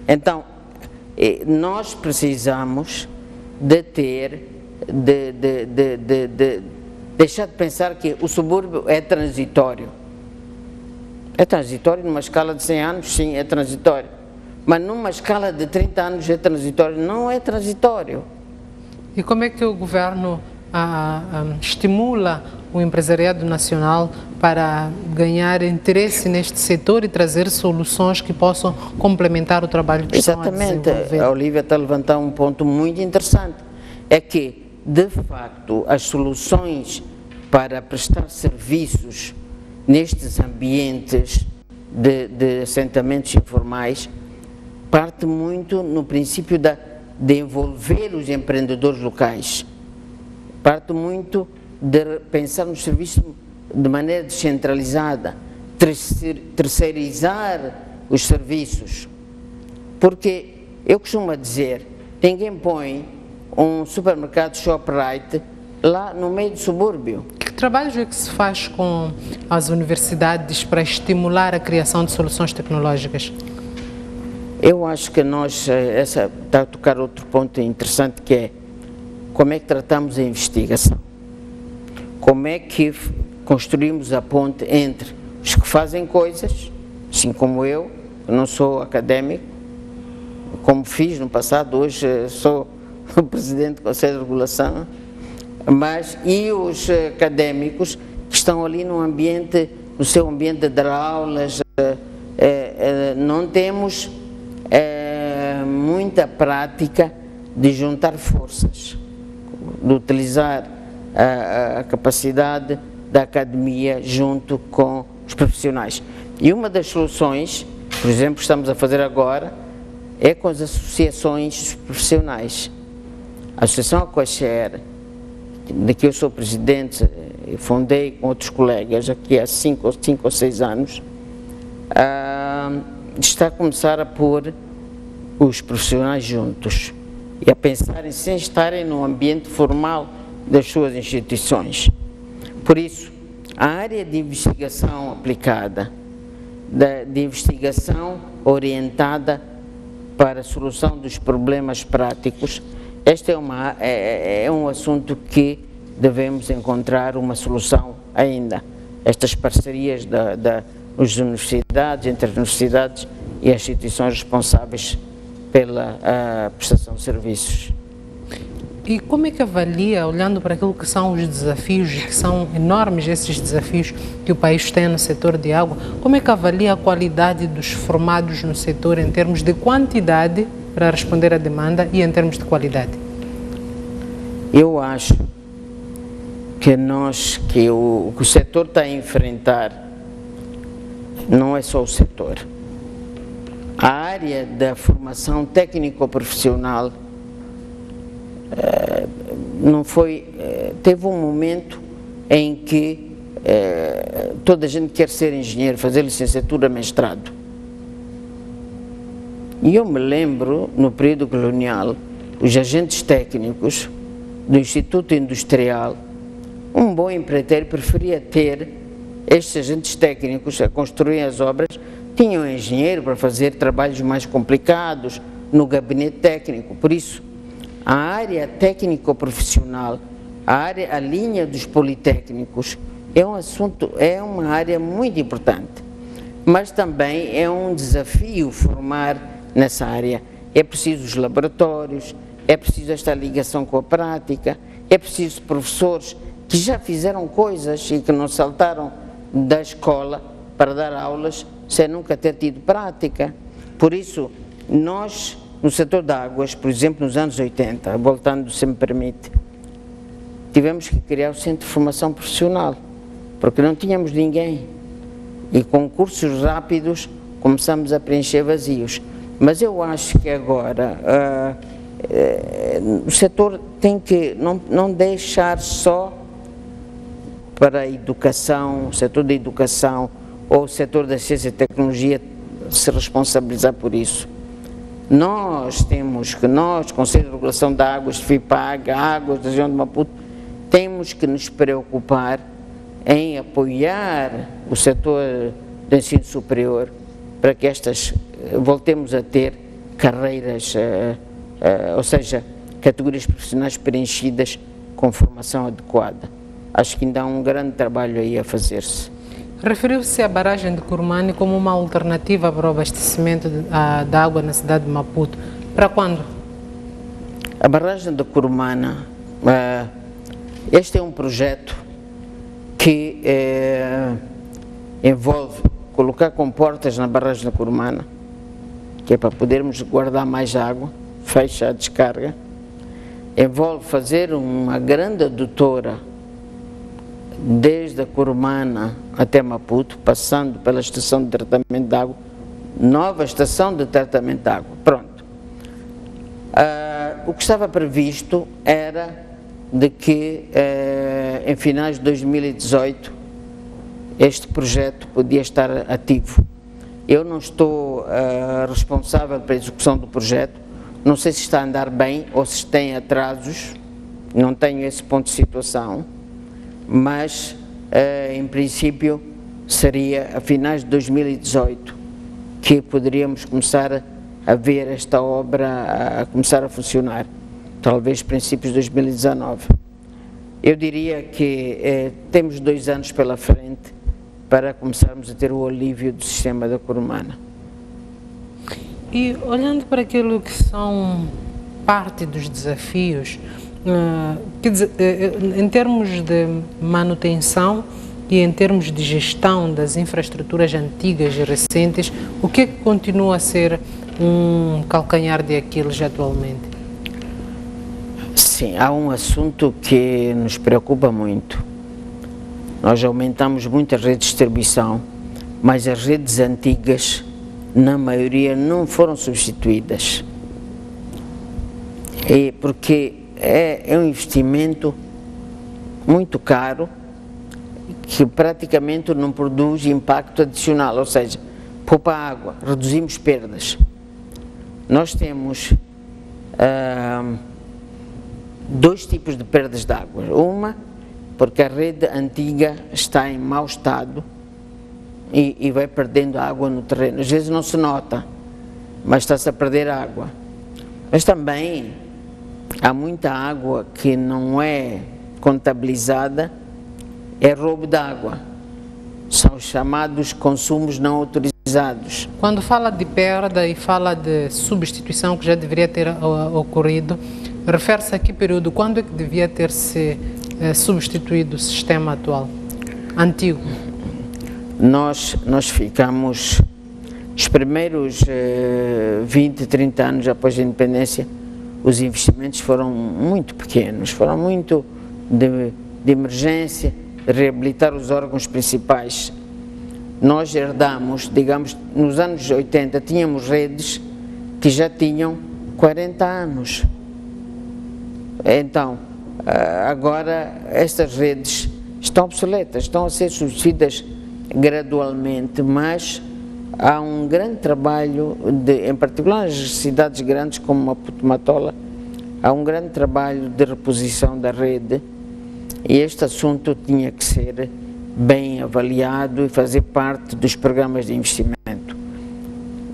[SPEAKER 2] Então, nós precisamos deixar de pensar que o subúrbio é transitório. É transitório numa escala de 100 anos, sim, é transitório. Mas numa escala de 30 anos é transitório, não é transitório.
[SPEAKER 1] E como é que o governo estimula o empresariado nacional para ganhar interesse neste setor e trazer soluções que possam complementar o trabalho que estão a desenvolver?
[SPEAKER 2] Exatamente, a Olívia está a levantar um ponto muito interessante, é que, de facto, as soluções para prestar serviços nestes ambientes de assentamentos informais parte muito no princípio de envolver os empreendedores locais, parte muito de pensar no serviço de maneira descentralizada, terceirizar os serviços, porque eu costumo dizer, ninguém põe um supermercado ShopRite lá no meio do subúrbio.
[SPEAKER 1] Que trabalhos é que se faz com as universidades para estimular a criação de soluções tecnológicas?
[SPEAKER 2] Eu acho que nós, essa está a tocar outro ponto interessante, que é como é que tratamos a investigação, como é que construímos a ponte entre os que fazem coisas, assim como eu não sou académico, como fiz no passado, hoje sou o presidente do Conselho de Regulação, mas e os académicos que estão ali no ambiente, no seu ambiente de dar aulas, não temos muita prática de juntar forças, de utilizar a capacidade da academia junto com os profissionais. E uma das soluções, por exemplo, que estamos a fazer agora, é com as associações profissionais. A Associação Aquaxer, de que eu sou presidente, e fundei com outros colegas aqui há 5 ou 6 anos, está a começar a pôr os profissionais juntos e a pensarem sem estarem no ambiente formal das suas instituições. Por isso, a área de investigação aplicada, de investigação orientada para a solução dos problemas práticos, este é um assunto que devemos encontrar uma solução ainda. Estas parcerias das universidades, entre as universidades e as instituições responsáveis pela prestação de serviços.
[SPEAKER 1] E como é que avalia, olhando para aquilo que são os desafios, que são enormes esses desafios que o país tem no setor de água, como é que avalia a qualidade dos formados no setor em termos de quantidade para responder à demanda e em termos de qualidade?
[SPEAKER 2] Eu acho que o setor está a enfrentar não é só o setor. A área da formação técnico-profissional teve um momento em que toda a gente quer ser engenheiro, fazer licenciatura, mestrado. E eu me lembro, no período colonial, os agentes técnicos do Instituto Industrial, um bom empreiteiro preferia ter estes agentes técnicos a construir as obras, tinham um engenheiro para fazer trabalhos mais complicados no gabinete técnico. Por isso, a área técnico-profissional, a linha dos politécnicos, é uma área muito importante, mas também é um desafio formar nessa área. É preciso os laboratórios, é preciso esta ligação com a prática, é preciso professores que já fizeram coisas e que não saltaram da escola para dar aulas sem nunca ter tido prática. Por isso, nós, no setor de águas, por exemplo, nos anos 80, voltando, se me permite, tivemos que criar o Centro de Formação Profissional, porque não tínhamos ninguém. E com cursos rápidos começamos a preencher vazios. Mas eu acho que agora o setor tem que não deixar só para a educação, o setor da educação ou o setor da ciência e tecnologia se responsabilizar por isso. Nós, Conselho de Regulação de Águas, FIPAG, Águas da região de Maputo, temos que nos preocupar em apoiar o setor do ensino superior para que voltemos a ter carreiras, ou seja, categorias profissionais preenchidas com formação adequada. Acho que ainda há um grande trabalho aí a fazer-se.
[SPEAKER 1] Referiu-se à barragem de Curumane como uma alternativa para o abastecimento da água na cidade de Maputo. Para quando?
[SPEAKER 2] A barragem de Curumane, este é um projeto que envolve colocar comportas na barragem de Curumane, que é para podermos guardar mais água, fecha a descarga. Envolve fazer uma grande adutora desde a Curumana até Maputo, passando pela estação de tratamento de água, nova estação de tratamento de água. Pronto. O que estava previsto era de que em finais de 2018 este projeto podia estar ativo. Eu não estou responsável pela execução do projeto, não sei se está a andar bem ou se tem atrasos, não tenho esse ponto de situação, mas em princípio seria a finais de 2018 que poderíamos começar a ver esta obra a começar a funcionar, talvez princípios de 2019. Eu diria que temos 2 anos pela frente para começarmos a ter o alívio do sistema da Curumana.
[SPEAKER 1] E olhando para aquilo que são parte dos desafios, quer dizer, em termos de manutenção e em termos de gestão das infraestruturas antigas e recentes, o que é que continua a ser um calcanhar de Aquiles atualmente?
[SPEAKER 2] Sim, há um assunto que nos preocupa muito. Nós aumentamos muito a rede de distribuição, mas as redes antigas, na maioria, não foram substituídas. Porque é um investimento muito caro que praticamente não produz impacto adicional, ou seja, poupa água, reduzimos perdas. Nós temos 2 tipos de perdas de água. Uma, porque a rede antiga está em mau estado e vai perdendo água no terreno. Às vezes não se nota, mas está-se a perder água. Mas também há muita água que não é contabilizada, é roubo de água. São os chamados consumos não autorizados.
[SPEAKER 1] Quando fala de perda e fala de substituição que já deveria ter ocorrido, refere-se a que período? Quando é que devia ter se substituído o sistema atual, antigo?
[SPEAKER 2] Nós ficamos, os primeiros 20, 30 anos após a independência, os investimentos foram muito pequenos, foram muito de emergência, de reabilitar os órgãos principais. Nós herdamos, digamos, nos anos 80 tínhamos redes que já tinham 40 anos. Então, agora estas redes estão obsoletas, estão a ser substituídas gradualmente, mas há um grande trabalho, em particular nas cidades grandes como Maputo, Matola, há um grande trabalho de reposição da rede e este assunto tinha que ser bem avaliado e fazer parte dos programas de investimento.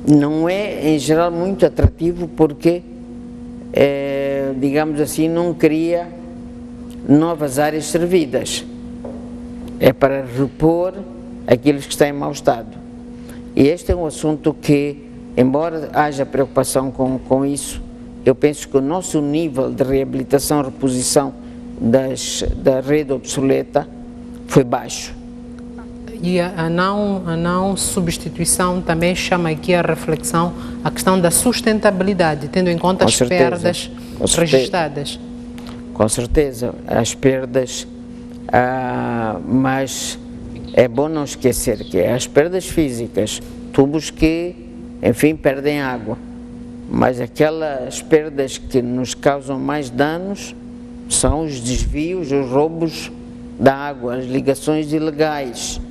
[SPEAKER 2] Não é, em geral, muito atrativo porque, digamos assim, não cria novas áreas servidas. É para repor aqueles que estão em mau estado. E este é um assunto que, embora haja preocupação com isso, eu penso que o nosso nível de reabilitação e reposição da rede obsoleta foi baixo.
[SPEAKER 1] E a não substituição também chama aqui a reflexão a questão da sustentabilidade, tendo em conta as perdas registradas.
[SPEAKER 2] Com certeza, as perdas, mas é bom não esquecer que as perdas físicas, tubos que, enfim, perdem água, mas aquelas perdas que nos causam mais danos são os desvios, os roubos da água, as ligações ilegais.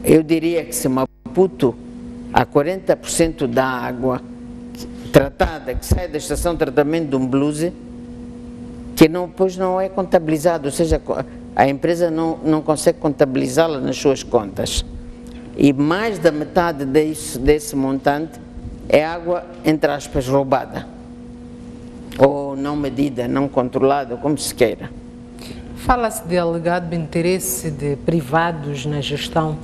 [SPEAKER 2] Eu diria que se Maputo, há 40% da água tratada que sai da estação de tratamento de Umbluse, que depois não é contabilizado, ou seja, a empresa não consegue contabilizá-la nas suas contas. E mais da metade desse montante é água, entre aspas, roubada, ou não medida, não controlada, como se queira.
[SPEAKER 1] Fala-se de alegado interesse de privados na gestão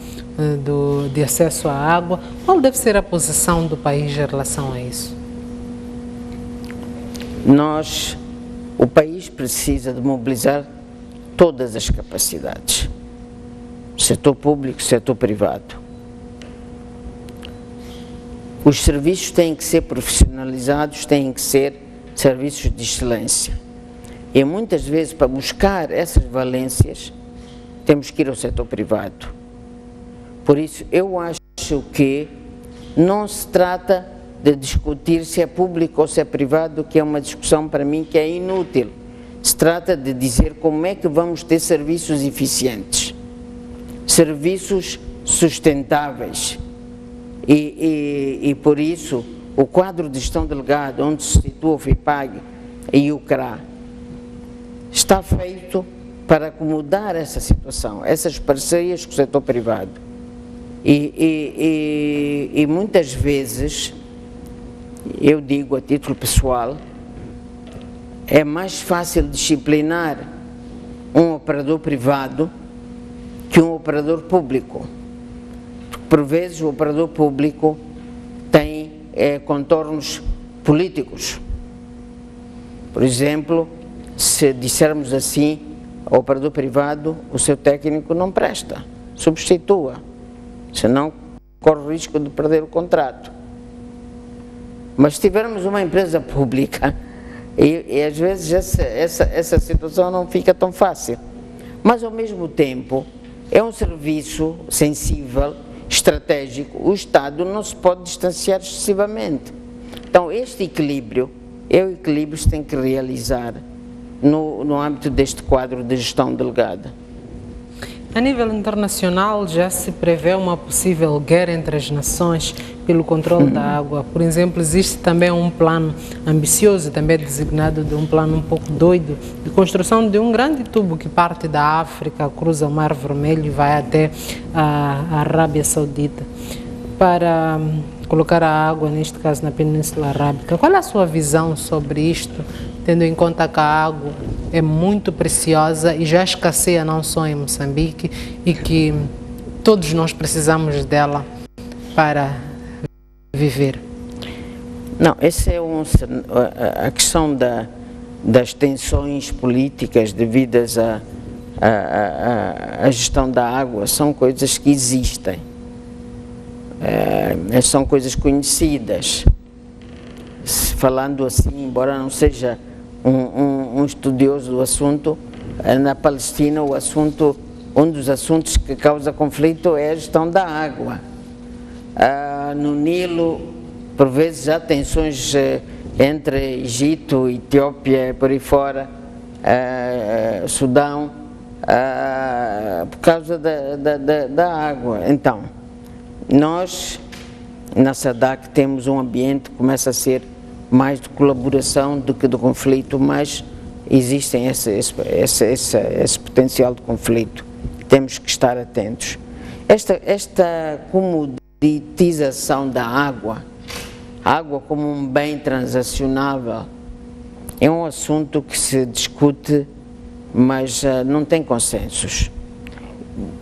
[SPEAKER 1] de acesso à água. Qual deve ser a posição do país em relação a isso?
[SPEAKER 2] O país precisa de mobilizar todas as capacidades, setor público, setor privado. Os serviços têm que ser profissionalizados, têm que ser serviços de excelência. E muitas vezes, para buscar essas valências, temos que ir ao setor privado. Por isso, eu acho que não se trata de discutir se é público ou se é privado, que é uma discussão para mim que é inútil. Se trata de dizer como é que vamos ter serviços eficientes, serviços sustentáveis. E por isso, o quadro de gestão delegada, onde se situa o FIPAG e o CRA, está feito para acomodar essa situação, essas parcerias com o setor privado. E muitas vezes, eu digo a título pessoal, é mais fácil disciplinar um operador privado que um operador público. Por vezes o operador público tem contornos políticos. Por exemplo, se dissermos assim, ao operador privado, o seu técnico não presta, substitua, senão corre o risco de perder o contrato. Mas se tivermos uma empresa pública, e às vezes essa situação não fica tão fácil. Mas ao mesmo tempo, é um serviço sensível, estratégico, o Estado não se pode distanciar excessivamente. Então este equilíbrio, é o equilíbrio que se tem que realizar no âmbito deste quadro de gestão delegada.
[SPEAKER 1] A nível internacional já se prevê uma possível guerra entre as nações pelo controle da água. Por exemplo, existe também um plano ambicioso, também designado de um plano um pouco doido, de construção de um grande tubo que parte da África, cruza o Mar Vermelho e vai até a Arábia Saudita, para colocar a água, neste caso na Península Arábica. Qual é a sua visão sobre isto, tendo em conta que a água é muito preciosa e já escasseia não só em Moçambique e que todos nós precisamos dela para viver?
[SPEAKER 2] Não, essa é a questão das tensões políticas devidas à gestão da água, são coisas que existem, são coisas conhecidas. Falando assim, embora não seja um estudioso do assunto, na Palestina um dos assuntos que causa conflito é a gestão da água. No Nilo, por vezes há tensões entre Egito, Etiópia, por aí fora, Sudão, por causa da água. Então, nós na SADC temos um ambiente que começa a ser mais de colaboração do que de conflito, mas existe esse potencial de conflito. Temos que estar atentos. Esta comoditização da água, a água como um bem transacionável, é um assunto que se discute, mas não tem consensos.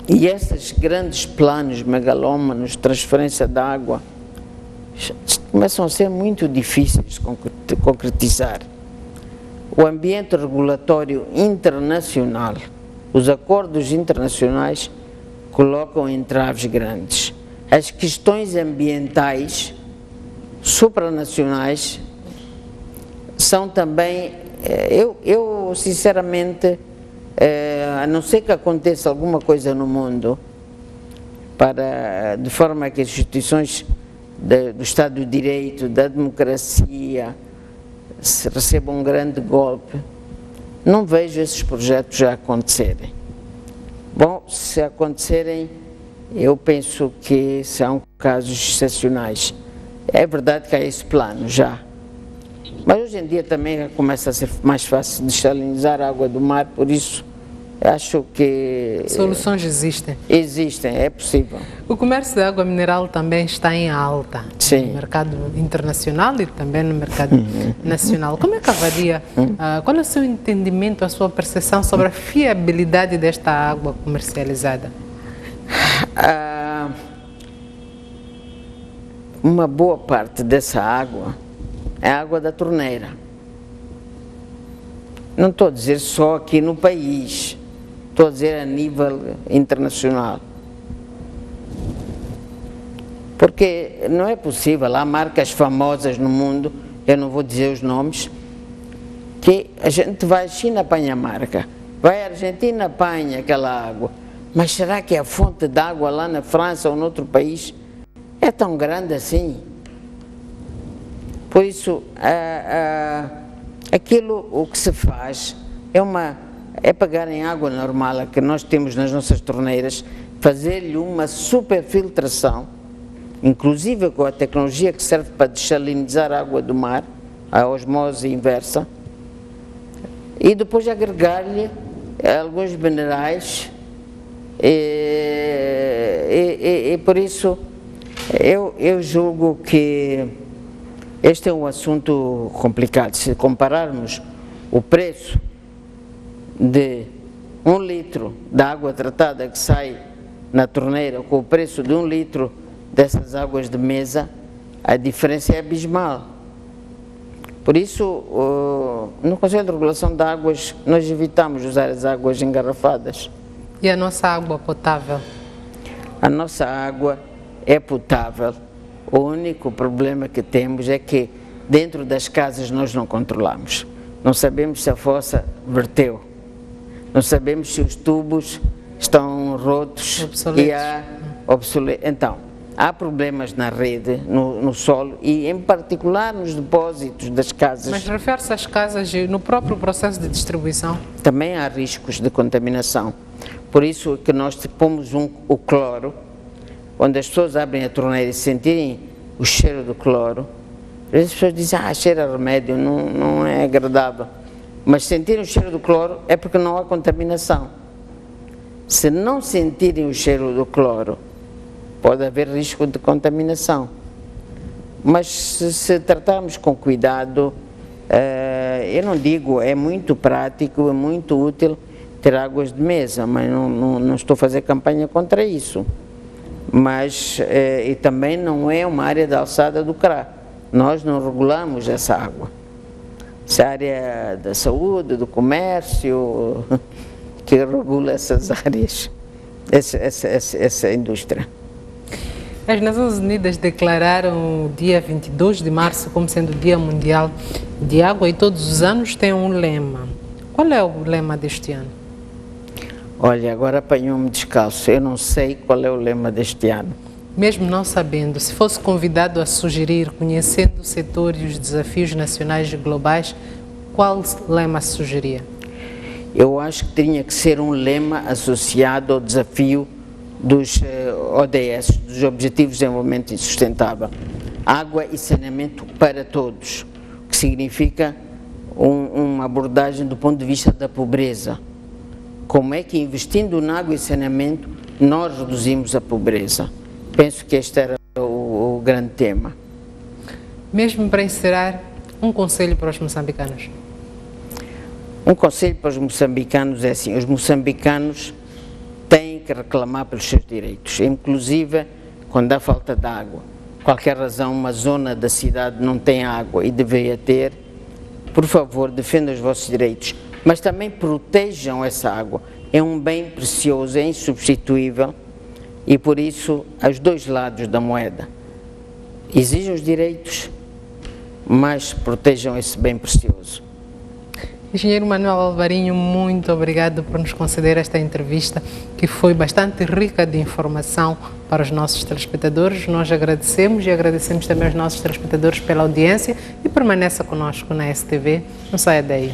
[SPEAKER 2] E esses grandes planos megalómanos de transferência da água começam a ser muito difíceis de concretizar. O ambiente regulatório internacional, os acordos internacionais colocam entraves grandes. As questões ambientais supranacionais são também, eu sinceramente, a não ser que aconteça alguma coisa no mundo, de forma que as instituições do Estado de Direito, da democracia, se recebam um grande golpe, não vejo esses projetos já acontecerem. Bom, se acontecerem, eu penso que são casos excepcionais. É verdade que há esse plano já, mas hoje em dia também começa a ser mais fácil desalinizar a água do mar, por isso acho que
[SPEAKER 1] soluções existem.
[SPEAKER 2] Existem, é possível.
[SPEAKER 1] O comércio de água mineral também está em alta.
[SPEAKER 2] Sim.
[SPEAKER 1] No mercado internacional e também no mercado nacional. Como é que avalia, qual é o seu entendimento, a sua percepção sobre a fiabilidade desta água comercializada?
[SPEAKER 2] Uma boa parte dessa água é água da torneira. Não estou a dizer só aqui no país, estou a dizer a nível internacional. Porque não é possível, há marcas famosas no mundo, eu não vou dizer os nomes, que a gente vai à China, apanha a marca, vai à Argentina, apanha aquela água, Mas será que a fonte de água lá na França ou noutro país é tão grande assim? Por isso, aquilo o que se faz é pegar em água normal, a que nós temos nas nossas torneiras, fazer-lhe uma superfiltração, inclusive com a tecnologia que serve para desalinizar a água do mar, a osmose inversa, e depois agregar-lhe alguns minerais, e por isso eu julgo que este é um assunto complicado. Se compararmos o preço de 1 litro de água tratada que sai na torneira com o preço de 1 litro dessas águas de mesa, a diferença é abismal. Por isso, no Conselho de Regulação de Águas, nós evitamos usar as águas engarrafadas.
[SPEAKER 1] E a nossa água potável?
[SPEAKER 2] A nossa água é potável. O único problema que temos é que dentro das casas nós não controlamos. Não sabemos se a fossa verteu. Não sabemos se os tubos estão rotos
[SPEAKER 1] obsoletos.
[SPEAKER 2] E há obsoletos. Então, há problemas na rede, no solo e em particular nos depósitos das casas.
[SPEAKER 1] Mas refere-se às casas e no próprio processo de distribuição?
[SPEAKER 2] Também há riscos de contaminação. Por isso que nós pomos o cloro, onde as pessoas abrem a torneira e sentirem o cheiro do cloro. As pessoas dizem, cheira a remédio, não é agradável. Mas sentirem o cheiro do cloro é porque não há contaminação. Se não sentirem o cheiro do cloro, pode haver risco de contaminação. Mas se tratarmos com cuidado, eu não digo, é muito prático, é muito útil ter águas de mesa, mas não estou a fazer campanha contra isso. Mas, e também não é uma área da alçada do CRA. Nós não regulamos essa água. Essa área da saúde, do comércio, que regula essas áreas, essa indústria.
[SPEAKER 1] As Nações Unidas declararam o dia 22 de março como sendo o Dia Mundial de Água e todos os anos tem um lema. Qual é o lema deste ano?
[SPEAKER 2] Olha, agora apanhou-me descalço. Eu não sei qual é o lema deste ano.
[SPEAKER 1] Mesmo não sabendo, se fosse convidado a sugerir, conhecendo o setor e os desafios nacionais e globais, qual lema sugeria?
[SPEAKER 2] Eu acho que tinha que ser um lema associado ao desafio dos ODS, dos Objetivos de Desenvolvimento Sustentável. Água e saneamento para todos, o que significa uma abordagem do ponto de vista da pobreza. Como é que investindo na água e saneamento nós reduzimos a pobreza? Penso que este era o grande tema.
[SPEAKER 1] Mesmo para encerrar, um conselho para os moçambicanos?
[SPEAKER 2] Um conselho para os moçambicanos é assim, os moçambicanos têm que reclamar pelos seus direitos, inclusive quando há falta de água. Qualquer razão, uma zona da cidade não tem água e deveria ter, por favor, defendam os vossos direitos, mas também protejam essa água. É um bem precioso, é insubstituível e por isso, aos dois lados da moeda, exijam os direitos, mas protejam esse bem precioso.
[SPEAKER 1] Engenheiro Manuel Alvarinho, muito obrigado por nos conceder esta entrevista, que foi bastante rica de informação para os nossos telespectadores. Nós agradecemos e agradecemos também aos nossos telespectadores pela audiência e permaneça conosco na STV. Não saia daí.